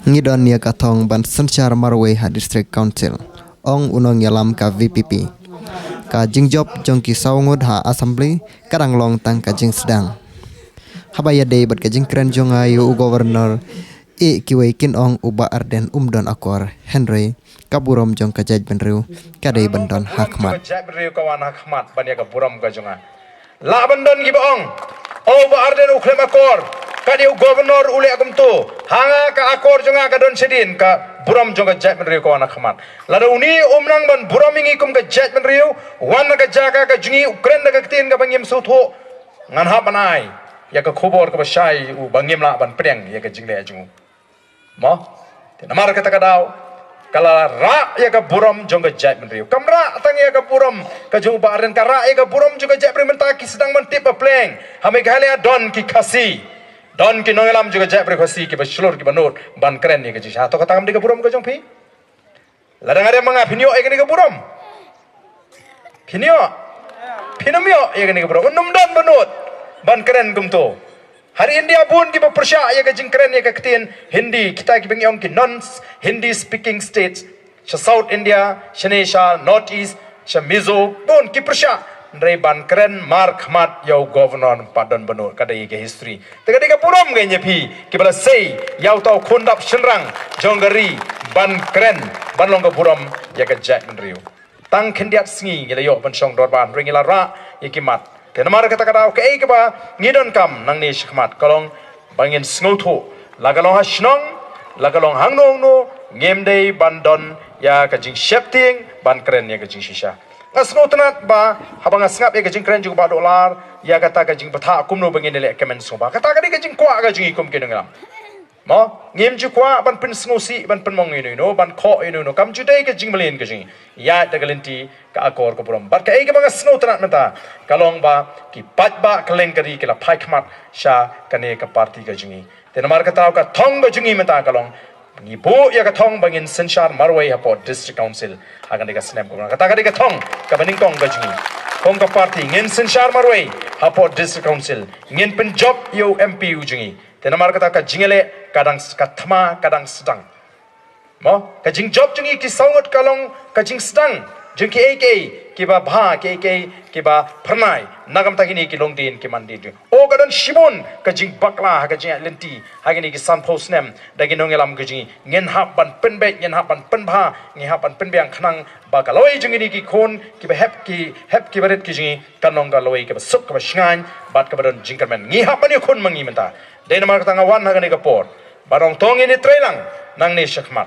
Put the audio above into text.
Ngidon nia katong ban Sanchar Marway ha District Council ong unong yalam ka VPP ka jingjob jongki saungud ha assembly kadang long tang ka jing sedang habaya day bat ka jing kren jonga yu governor kiway kin ong uba arden umdon akor Henry kaburom jong ka jaj benriu kadai bandon hakmat jaj benriu kawan hakmat bania ka buram ka jonga la bandon gi baong uba arden uklem akor kadiu governor ule agum tu hanga ka akor jonga ka don sedin ka buram jonga jaj benriu kawan hakmat lada uni umnang ban buram ingi kum ka jaj benriu wan ka jaga ka jungi ukren ka tin ka bangim sutho ngan ha banai ya ka khobor ka basai u bangim la ban preng ya ka jingle jungu mo namar kata kadau kala ra ya ka buram jonga jaj benriu kamra tang ya ka buram ka jung ba ren ka ra ya ka buram jonga jaj benriu menta ki sedang mentip pleng hame gale don ki khasi don ki nongelam juga jaj benriu khasi ki baslor ki banot ban keren ni ka ji to kata kam di ka buram ka jong phi ladang ada manga phinyo e ka buram phinyo phinamyo e ka buram num don banot ban keren kum to hari India pun kita persya ya ke jingkren ya ke ketin Hindi kita ki bengyong ki non Hindi speaking states South India Shanesha North East Mizo pun ki persya ndai ban keren mark mat yau governor padon benur kadai ke history tegadi ka purom ge nyepi ki bala sei yau tau khondap shenrang jonggari ban keren ban long ka purom ya ke jat benriu tang khendiat sngi ngila yo ban song dor ban ringila ra yikimat Tenamar kata kata okay ke ba ngidon kam nang ni shikmat kalong bangin sngoto lagalong ha shnong lagalong hangnong no ngemdei bandon ya kajing shepting ban keren ya kajing shisha ngasnotnat ba habang ngap ya kajing keren juga ba dolar ya kata kajing patha kumno bangin le kemen soba kata kadi kajing kwa kajing ikum kinunglam mo ngem ju kwa ban pin snosi ban pin mong inu no ban kho inu no kam ju dei kajing malen kajing ya tagalinti ka akor ko puram bar ka ei ka bang snotnat menta kalong ba ki pat ba keleng kari kila phai khmat sha kane ka party ka jingi tenamar ka taw ka thong ga jingi meta kalong ni bo ya ka thong bangin Sanchar Marway ha pot district council agan ka snap ko ka ta ka thong ka baning kong ga jingi kong ka party ngin Sanchar Marway ha pot district council ngin pen job yo MP u jingi tenamar ka ta ka jingele kadang ka thma kadang sedang mo ka jing job jingi ki saungot kalong ka jing sedang jengki eke kiba bha ke kiba pernai nagam takini ki longdin ki mandi o gadon shibon ka jing bakla ka jing lenti hagini ki san post nem dagi nongelam ka jing ngen hap ban penbe ngen hap ban penbha ngi hap ban penbyang khnang ba ka loi jingini ki khon kiba hep ki baret ki jing kanong ka loi kiba sup ka shngan bat ka badon jingkermen ngi hap ani khon mangi menta denamar ka tanga wan hagani ka por barong tong ini trailang nang ni shakmat